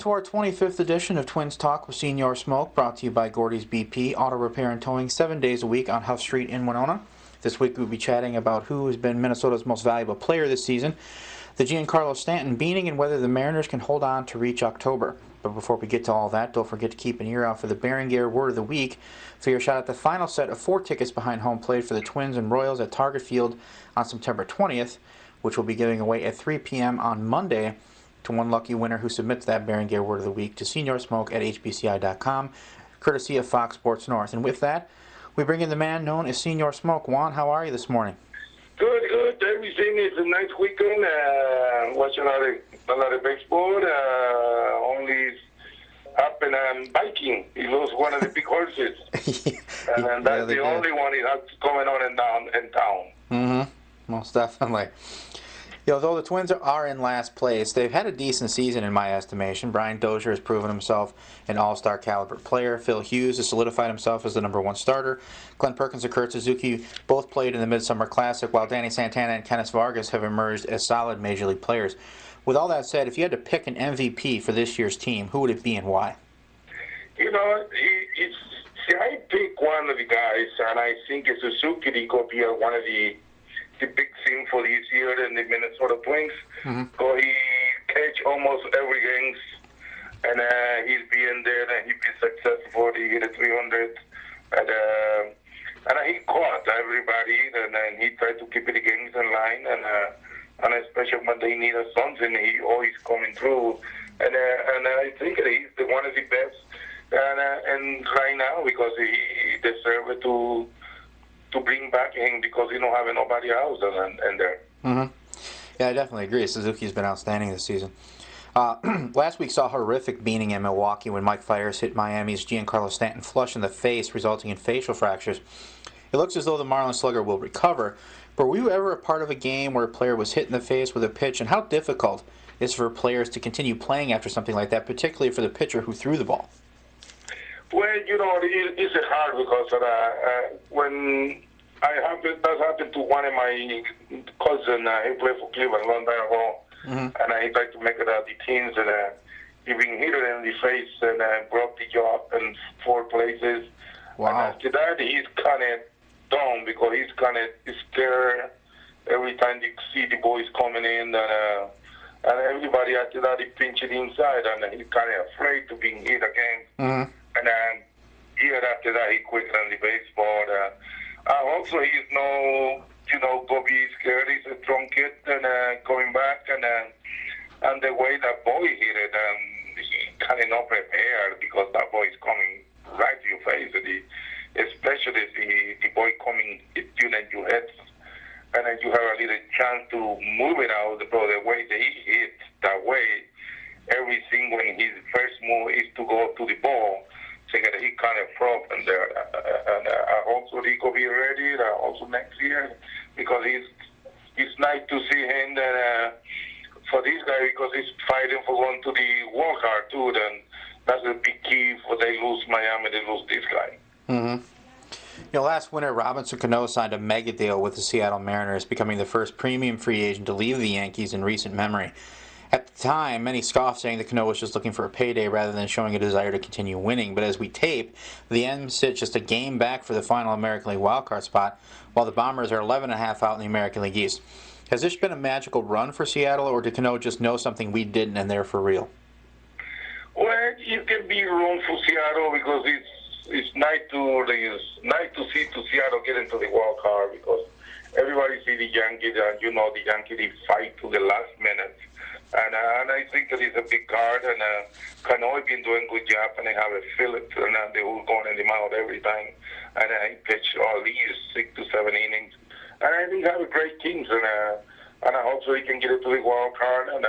to our 25th edition of Twins Talk with Senor Smoke, brought to you by Gordie's BP Auto Repair and Towing, 7 days a week on Huff Street in Winona. This week we'll be chatting about who has been Minnesota's most valuable player this season, the Giancarlo Stanton beating, and whether the Mariners can hold on to reach October. But before we get to all that, don't forget to keep an ear out for the Berenguer Word of the Week for your shot at the final set of 4 tickets behind home plate for the Twins and Royals at Target Field on September 20th, which we'll be giving away at 3 p.m. on Monday to one lucky winner who submits that Berenguer Word of the Week to senorsmoke at hbci.com, courtesy of Fox Sports North. And with that, we bring in the man known as Senor Smoke. Juan, how are you this morning? Good. Everything is a nice weekend. Watching a lot of baseball. Only happened biking. He lost one of the big horses. And that's the only one he has going on in town. Mm-hmm. Most definitely. Though the Twins are in last place, they've had a decent season in my estimation. Brian Dozier has proven himself an all-star caliber player. Phil Hughes has solidified himself as the #1 starter. Glenn Perkins and Kurt Suzuki both played in the Midsummer Classic, while Danny Santana and Kenneth Vargas have emerged as solid Major League players. With all that said, if you had to pick an MVP for this year's team, who would it be and why? I pick one of the guys, and I think Suzuki he could be one of the big thing for this year in the Minnesota Twins. So he catch almost every game, and he's been there, and he's been successful. He hit a 300, and he caught everybody, and then he tried to keep the games in line, and especially when they need something, he always coming through. And I think that he's one of the best, and right now because he deserves to bring back him because he don't have nobody else in there. Mm-hmm. Yeah, I definitely agree. Suzuki's been outstanding this season. Last week saw a horrific beating in Milwaukee when Mike Fiers hit Miami's Giancarlo Stanton flush in the face, resulting in facial fractures. It looks as though the Marlins slugger will recover, but were you ever a part of a game where a player was hit in the face with a pitch, and how difficult is it for players to continue playing after something like that, particularly for the pitcher who threw the ball? Well, it's hard because when that happened to one of my cousins. He played for Cleveland a long time ago, and he tried to make it out the teams, and he been hit in the face and broke the jaw in 4 places. Wow. And after that, he's kind of down because he's kind of scared every time you see the boys coming in, and everybody after that, he pinch it inside, and he's kind of afraid to be hit again. And then year after that, he quit on the baseball. Also, he's go be scared. He's a strong kid, and going back, and the way that boy hit it, he kind of not prepared because that boy is coming right to your face. Especially the boy coming at you in your head, and then you have a little chance to move it out. But the way that he hit that way, everything when his first move is to go to the ball. So he kind of broke in there, and I hope so he could be ready also next year because it's nice to see him for this guy because he's fighting for going to the wild card too. Then that's a big key for they lose Miami, they lose this guy. Last winter, Robinson Cano signed a mega deal with the Seattle Mariners, becoming the first premium free agent to leave the Yankees in recent memory. At the time, many scoffed, saying that Cano was just looking for a payday rather than showing a desire to continue winning. But as we tape, the M's sit just a game back for the final American League wildcard spot, while the Bombers are 11.5 out in the American League East. Has this been a magical run for Seattle, or did Cano just know something we didn't and they're for real? Well, it can be wrong for Seattle because it's nice to see Seattle get into the wild card because everybody see the Yankees, and the Yankees they fight to the last minute. And I think that it's a big card, and Cano has been doing a good job, and they have a Phillips, and they were going in the mound every time, and he pitched at least 6 to 7 innings. And I think they have a great team, and I hope so he can get it to the wild card, and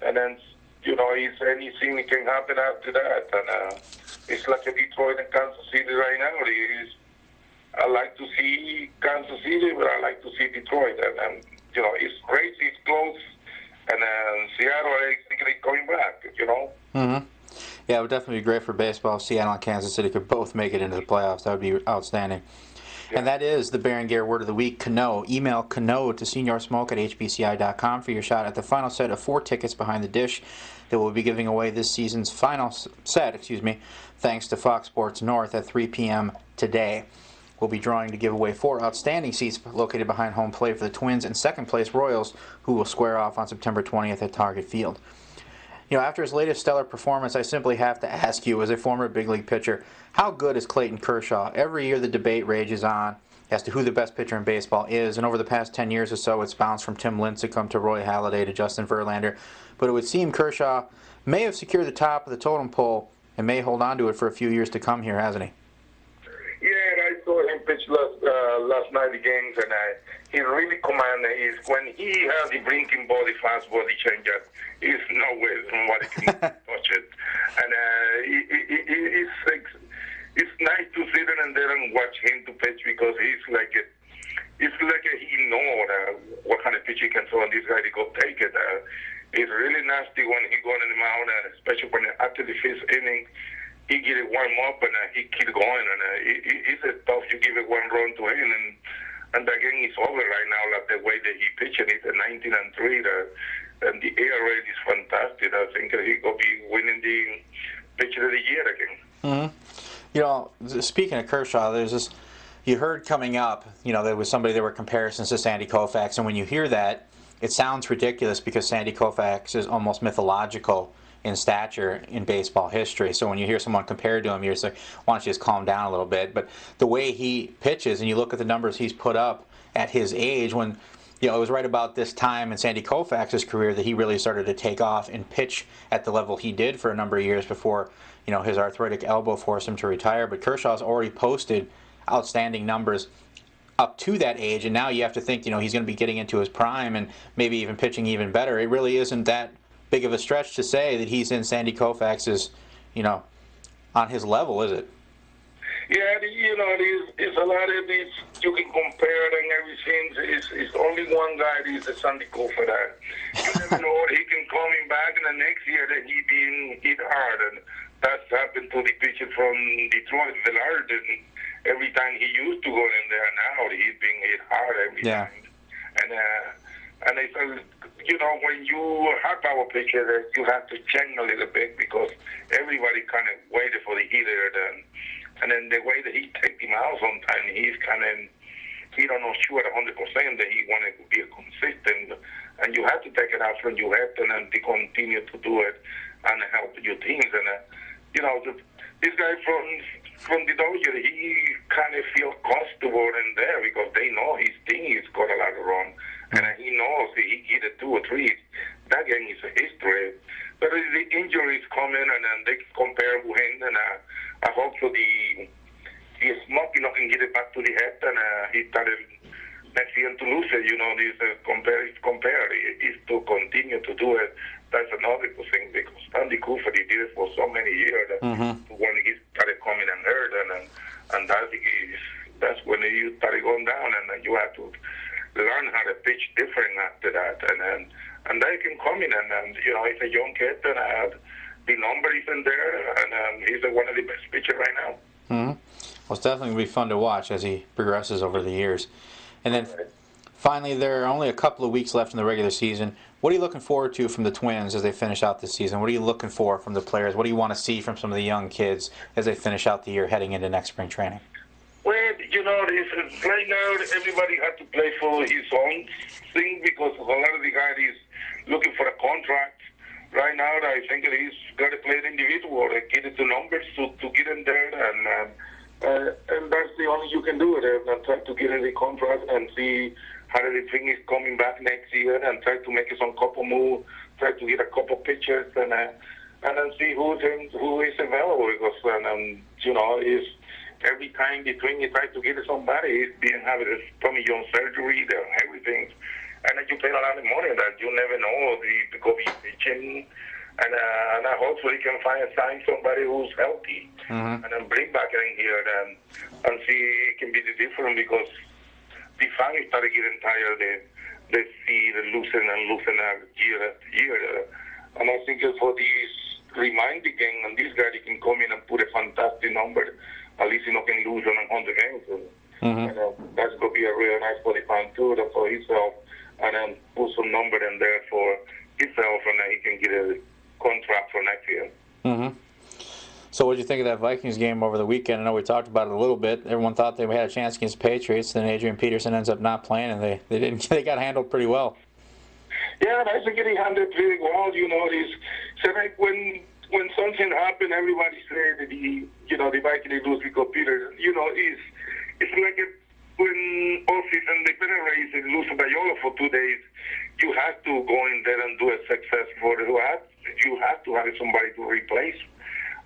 then it's anything that can happen after that. And it's like a Detroit and Kansas City right now. I like to see Kansas City, but I like to see Detroit, and it's great, it's close. And Seattle, I think they're coming back, Yeah, it would definitely be great for baseball if Seattle and Kansas City could both make it into the playoffs. That would be outstanding. And that is the Berenguer Word of the Week, Cano. Email Cano to senorsmoke at hbci.com for your shot at the final set of 4 tickets behind the dish that we'll be giving away this season's final set, thanks to Fox Sports North at 3 p.m. today. We'll be drawing to give away 4 outstanding seats located behind home plate for the Twins and second-place Royals, who will square off on September 20th at Target Field. After his latest stellar performance, I simply have to ask you, as a former big league pitcher, how good is Clayton Kershaw? Every year the debate rages on as to who the best pitcher in baseball is, and over the past 10 years or so, it's bounced from Tim Lincecum to Roy Halladay to Justin Verlander. But it would seem Kershaw may have secured the top of the totem pole and may hold on to it for a few years to come here, hasn't he? Yeah, I saw him pitch last night games, and he really commanded. When he has the blinking body, fast body changer, he's no way somebody can touch it. And it's nice to sit in there and watch him to pitch because he knows what kind of pitch he can throw, and this guy he go take it. It's really nasty when he go in the mound, and especially when after the 5th inning. He get it warm up and he keep going, and it's tough. You give it 1 run to him, and the game is over right now. Like the way that he pitching it, at 19-3, and the ERA is fantastic. I think he will be winning the pitcher of the year again. Mm-hmm. Speaking of Kershaw, there's this. You heard coming up, there was there were comparisons to Sandy Koufax, and when you hear that, it sounds ridiculous because Sandy Koufax is almost mythological in stature in baseball history. So when you hear someone compared to him, you're just like, why don't you just calm down a little bit? But the way he pitches, and you look at the numbers he's put up at his age, when it was right about this time in Sandy Koufax's career that he really started to take off and pitch at the level he did for a number of years before his arthritic elbow forced him to retire. But Kershaw's already posted outstanding numbers up to that age, and now you have to think he's going to be getting into his prime and maybe even pitching even better. It really isn't that big of a stretch to say that he's in Sandy Koufax's, on his level, is it? Yeah, there's a lot of these you can compare and everything. It's only one guy that is a Sandy Koufax. You never know he can coming back in the next year that he being hit hard, and that's happened to the pitcher from Detroit, Villard, and every time he used to go in there, now he's being hit hard every time. And I felt, when you have our pitcher, you have to change a little bit because everybody kind of waited for the hitter. And then the way that he take him out sometimes, he's kind of, he don't know sure 100% that he wanted to be consistent. And you have to take it out from your head and then to continue to do it and help your teams. And, this guy from the Dodgers, he kind of feel comfortable in there because they know his team has got a lot of run. And he knows he hit a 2 or 3. That game is a history. But the injuries come in, and then they compare with him. And I hope so the Smoke can get it back to the head, and he started next year to lose it. This compare is to continue to do it. That's another thing because Sandy Koufax did it for so many years. When he started coming and hurt, and that's when you started going down, and you have to learn how to pitch different after that, and they can come in, and he's a young kid, and the number is in there, and he's one of the best pitchers right now. Well, it's definitely going to be fun to watch as he progresses over the years. And then finally, there are only a couple of weeks left in the regular season. What are you looking forward to from the Twins as they finish out this season? What are you looking for from the players? What do you want to see from some of the young kids as they finish out the year heading into next spring training? Well, right now everybody has to play for his own thing because a lot of the guys is looking for a contract. Right now, I think that he's got to play it individual and get it to numbers to get in there, and that's the only you can do it. And try to get in the contract and see how everything is coming back next year, and try to make some couple moves, try to get a couple pitchers, and then see who is available because is. Every time between you try to get somebody, he's being having a Tommy John surgery and everything. And then you pay a lot of money that you never know the go be pitching. And I hopefully can find somebody who's healthy and then bring back in here and see it can be the difference because the fans started getting tired. They see the losing year after year. And I think for this reminding game and this guy, he can come in and put a fantastic number. At least can lose on 100 games. And that's going to be a real nice for the fan too, for himself, and then put some number in there for himself, and then he can get a contract for next year. So what did you think of that Vikings game over the weekend? I know we talked about it a little bit. Everyone thought they had a chance against the Patriots. Then Adrian Peterson ends up not playing, and they didn't. They got handled pretty well. Yeah, that's getting handled pretty well. So like when something happened, everybody said that the Vikings lose because Peterson. It's like when all season they've been a race and lose Bayola for 2 days. You have to go in there and do a success for the you have to have somebody to replace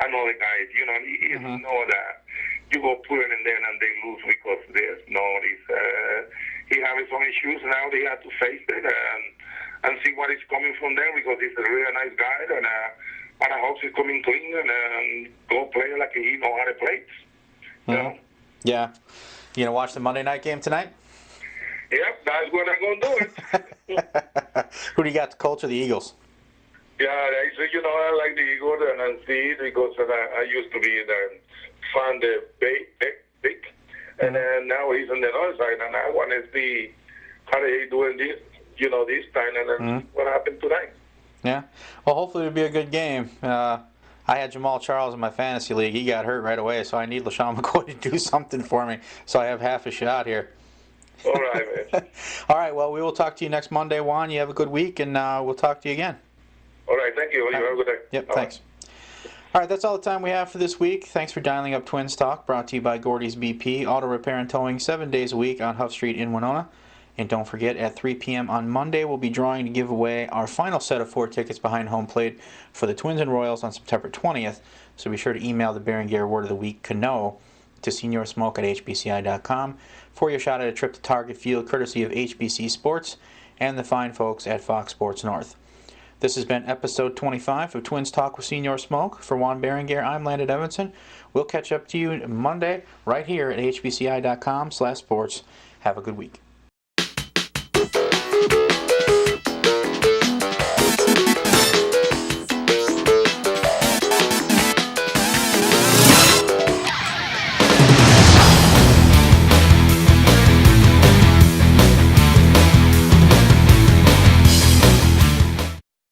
another guy. It's know that you go put it in there and they lose because there's he has his own issues now. They have to face it and see what is coming from there because he's a really nice guy and I hope he's coming clean and go play like he know how to play. Yeah. You gonna watch the Monday night game tonight? Yep, that's what I'm gonna do it. Who do you got, the Colts or the Eagles? Yeah, I like the Eagles and I see it because I used to be the fan the big, and then now he's on the other side, and I want to see how they doing this, this time, and then what happened tonight. Yeah, well, hopefully it'll be a good game. I had Jamal Charles in my fantasy league. He got hurt right away, so I need LaShawn McCoy to do something for me, so I have half a shot here. All right, man. All right, well, we will talk to you next Monday, Juan. You have a good week, and we'll talk to you again. All right, thank you. You have a good day. Yep, thanks. All right, that's all the time we have for this week. Thanks for dialing up Twins Talk, brought to you by Gordie's BP, Auto Repair and Towing, 7 days a week on Huff Street in Winona. And don't forget, at 3 p.m. on Monday, we'll be drawing to give away our final set of 4 tickets behind home plate for the Twins and Royals on September 20th. So be sure to email the Berenguer Word of the Week, Cano, to senorsmoke at hbci.com for your shot at a trip to Target Field, courtesy of HBC Sports and the fine folks at Fox Sports North. This has been episode 25 of Twins Talk with Senor Smoke. For Juan Berenguer, I'm Landon Evanson. We'll catch up to you Monday right here at hbci.com/sports. Have a good week.